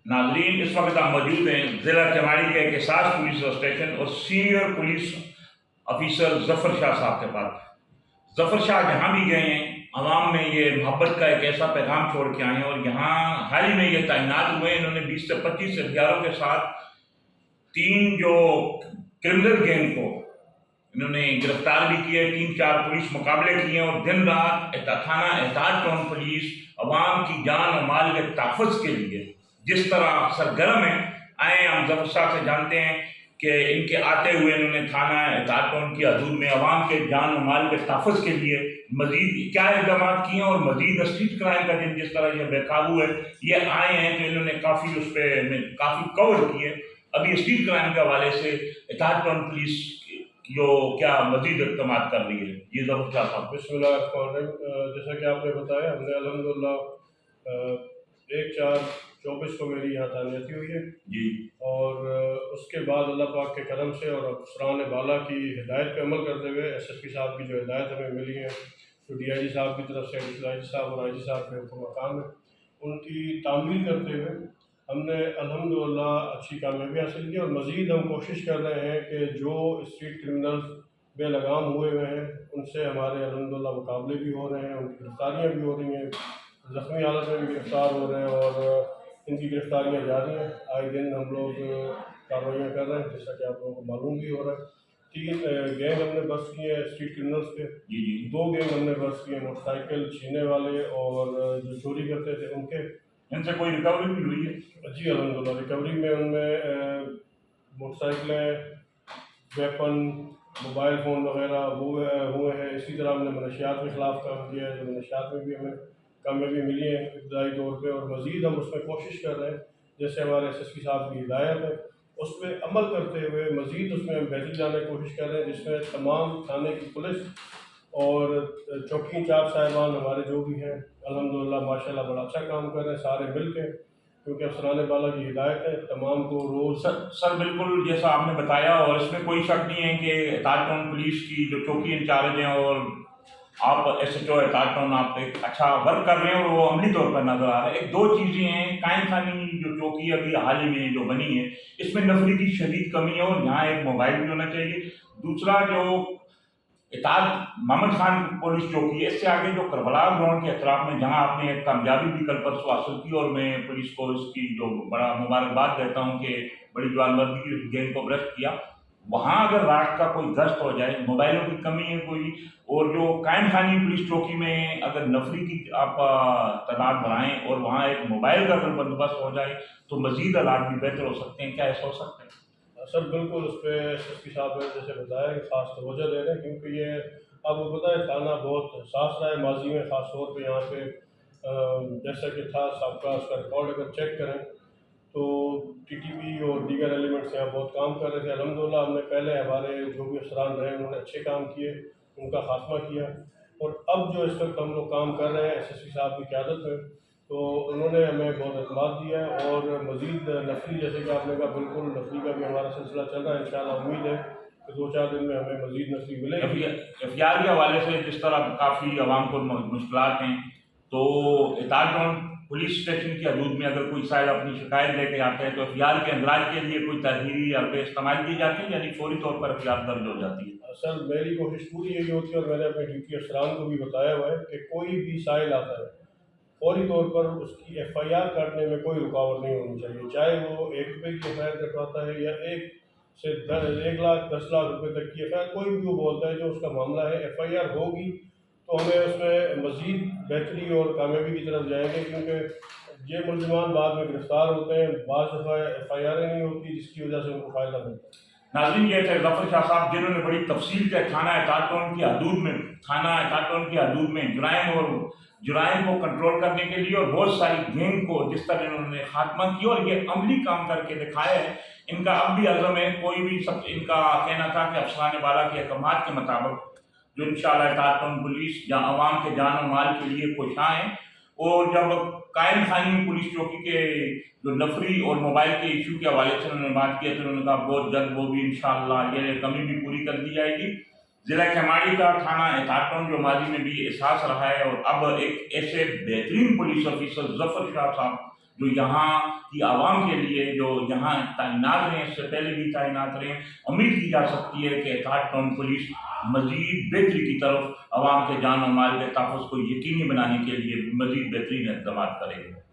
नाजरीन, इस वक्त हम मौजूद हैं ज़िला केमाड़ी के एक एहसास पुलिस स्टेशन और senior police officer Zafar Shah साहब के पास। जफर शाह जहाँ भी गए हैं आवाम में ये मोहब्बत का एक ऐसा पैगाम छोड़ के आए हैं और यहाँ हाल ही में ये तैनात हुए। इन्होंने 20 से 25 हथियारों के साथ 3 जो क्रिमिनल गैंग को इन्होंने गिरफ्तार भी किए, 3-4 पुलिस मुकाबले किए और दिन रात थाना एहतियात टाउन पुलिस अवाम की जान और माल के तहफ़्फ़ुज़ के लिए जिस तरह सरगर्म है आए। हम जफर शाह से जानते हैं कि इनके आते हुए इन्होंने थाना एहतियात टाउन की हदूद में अवाम के जान और माल के तहफ़्फ़ुज़ के लिए मजीद क्या इक़दाम किए और मजीद स्ट्रीट क्राइम का दिन जिस तरह ये बेकाबू है ये आए हैं तो इन्होंने काफ़ी उस पर काफ़ी कवर किए। अभी स्ट्रीट क्राइम के हवाले से एहतियात टाउन पुलिस जो क्या मजीद इक़दाम कर रही है, ये जफर शाह साहब। बिस्मिल्लाहिर्रहमानिर्रहीम। जैसा कि आपने बताया, हमने अल्हम्दुलिल्लाह 1/4/24 को मेरी यहाँ तानीयती हुई है जी। और उसके बाद अल्लाह पाक के करम से और अफसरान बाला की हिदायत पे अमल करते हुए SSP साहब की जो हिदायत हमें मिली है, जो DIG साहब की तरफ से DIG साहब और IG साहब के हुक्म मकाम है, उनकी तामील करते हुए हमने अल्हम्दुलिल्लाह अच्छी कामयाबी हासिल की और मज़ीद हम कोशिश कर रहे हैं कि जो स्ट्रीट क्रिमिनल्स बेलगाम हुए हुए हैं उनसे हमारे अल्हम्दुलिल्लाह मुकाबले भी हो रहे हैं, उनकी गिरफ्तारियाँ भी हो रही हैं, ज़ख्मी हालत में भी गिरफ़्तार हो रहे हैं और इनकी गिरफ्तारियाँ जारी हैं। आए दिन हम लोग कार्रवाइयाँ कर रहे हैं, जैसा कि आप लोगों को मालूम भी हो रहा है। 3 गैंग हमने बस्ट किए हैं स्ट्रीट क्रिमिनल्स के, जी जी। 2 गैंग हमने बस्ट किए मोटरसाइकिल छीनने वाले और जो चोरी करते थे उनके। इनसे कोई रिकवरी भी हुई है? जी अल्हम्दुलिल्लाह, रिकवरी में उनमें मोटरसाइकिलें, वेपन, मोबाइल फ़ोन वगैरह वो हुए हैं। इसी तरह हमने मनशियात के ख़िलाफ़ काम किया है, जो मनशियात में भी हमें कामयाबी मिली है इब्तदाई तौर पे और मज़ीद हम उसमें कोशिश कर रहे हैं। जैसे हमारे SSP साहब की हिदायत है उस पर अमल करते हुए मज़ीद उसमें हम बेहतरी लाने की कोशिश कर रहे हैं, जिसमें तमाम थाने की पुलिस और चौकी इंचार्ज साहिबान हमारे जो भी हैं अल्हम्दुलिल्लाह माशाल्लाह बड़ा अच्छा काम कर रहे हैं सारे मिल के, क्योंकि अफसरान बाला की हिदायत है तमाम को रोज़। सर बिल्कुल जैसा आपने बताया और इसमें कोई शक नहीं है कि एहतियात टाउन पुलिस की जो चौकी इंचार्ज हैं और आप SHO एहतियात टाउन आप एक अच्छा वर्क कर रहे हैं और वो अमली तौर पर नजर आ रहा है। एक 2 चीज़ें हैं, कायम खानी जो चौकी अभी हाल ही में जो बनी है इसमें नफरी की शदीद कमी है और यहाँ एक मोबाइल भी होना चाहिए। दूसरा जो एहतियात मोहम्मद खान पुलिस चौकी है, इससे आगे जो करबला ग्राउंड के अतराफ में जहाँ आपने एक कामयाबी भी कल परसों हासिल की और मैं पुलिस को इसकी जो बड़ा मुबारकबाद देता हूँ कि बड़ी जवानमर्दी की गेम को ब्रस्ट किया। वहाँ अगर रात का कोई गश्त हो जाए, मोबाइलों की कमी है कोई, और जो कायम खानी पुलिस चौकी में अगर नफरी की आप तादाद बढ़ाएं और वहाँ एक मोबाइल का अगर बंदोबस्त हो जाए तो मजीद हालात भी बेहतर हो सकते हैं। क्या ऐसा हो सकता है? सर बिल्कुल उस पर SSP साहब ने जैसे बताया कि ख़ास तवज्जो दे रहे हैं, क्योंकि ये आपको पता है थाना बहुत साफ रहा है माजी में, ख़ास तौर पे यहाँ पे जैसा कि था सबका उसका रिकॉर्ड अगर चेक करें तो TTP और दीगर एलिमेंट्स यहाँ बहुत काम कर रहे थे। अल्हम्दुलिल्लाह हमने पहले हमारे जो भी अफसरान रहे उन्होंने अच्छे काम किए, उनका खात्मा किया और अब जो इस वक्त हम लोग काम कर रहे हैं SSP साहब की क़यादत में, तो उन्होंने हमें बहुत एतमाद दिया है और मज़ीद नफरी जैसे कि आपने कहा बिल्कुल नफरी का भी हमारा सिलसिला चल रहा है। इंशाअल्लाह उम्मीद है कि 2-4 दिन में हमें मज़ीद नफरी मिलेगी। FIR के हवाले से जिस तरह काफ़ी आवाम को मुश्किलात हैं, तो एहतियात टाउन पुलिस स्टेशन की हदूद में अगर कोई साहिब अपनी शिकायत लेके आते हैं तो FIR के अंदराज के लिए कोई तहरीरी हरबे इस्तेमाल की जाती है, यानी फौरी तौर पर FIR दर्ज हो जाती है? सर मेरी कोशिश पूरी यही होती है और मैंने अपने ड्यूटी अफसरान को भी बताया हुआ है कि कोई भी साइल आता है फौरी तौर पर उसकी FIR काटने में कोई रुकावट नहीं होनी चाहिए, चाहे वो 1 रुपये की FIR कटवाता है या 1 से 1 लाख 10 लाख रुपए तक की FIR, कोई भी वो बोलता है जो उसका मामला है FIR होगी तो हमें उसमें मज़ीद बेहतरी और कामयाबी की तरफ जाएंगे, क्योंकि ये मुलज़िमान बाद में गिरफ़्तार होते हैं, बाज़ दफ़ा FIR नहीं होती जिसकी वजह से उनको फ़ायदा मिलता है। नाज़रीन, ये थे जफर शाह साहब जिन्होंने बड़ी तफसील से थाना एहतियात टाउन की हदूद में जुराइम को कंट्रोल करने के लिए और बहुत सारी गैंग को जिस तरह इन्होंने खात्मा किया और ये अमली काम करके दिखाया है। इनका अब भी अज़म है, कोई भी सब इनका कहना था कि अफसरान बाला के अहकामात के मुताबिक जो इंशाअल्लाह एहतियात टाउन पुलिस या आवाम के जान और माल के लिए कोशां है और जब कायम खानी पुलिस चौकी के जो नफरी और मोबाइल के इशू के हवाले से उन्होंने बात किया तो उन्होंने कहा बहुत जल्द वो भी इंशाअल्लाह ये कमी भी पूरी कर दी जाएगी। ज़िला केमाड़ी का थाना एहतियात टाउन जो माजी में भी एहसास रहा है और अब एक ऐसे बेहतरीन पुलिस ऑफिसर जफर शाह साहब جو یہاں کی عوام کے لیے جو یہاں تعینات رہے ہیں، اس سے پہلے بھی تعینات رہے ہیں، امید کی جا سکتی ہے کہ اتحاد ٹاؤن پولیس مزید بہتری کی طرف عوام کے جان و مال کے تحفظ کو یقینی بنانے کے لیے مزید بہترین اقدامات کرے گی۔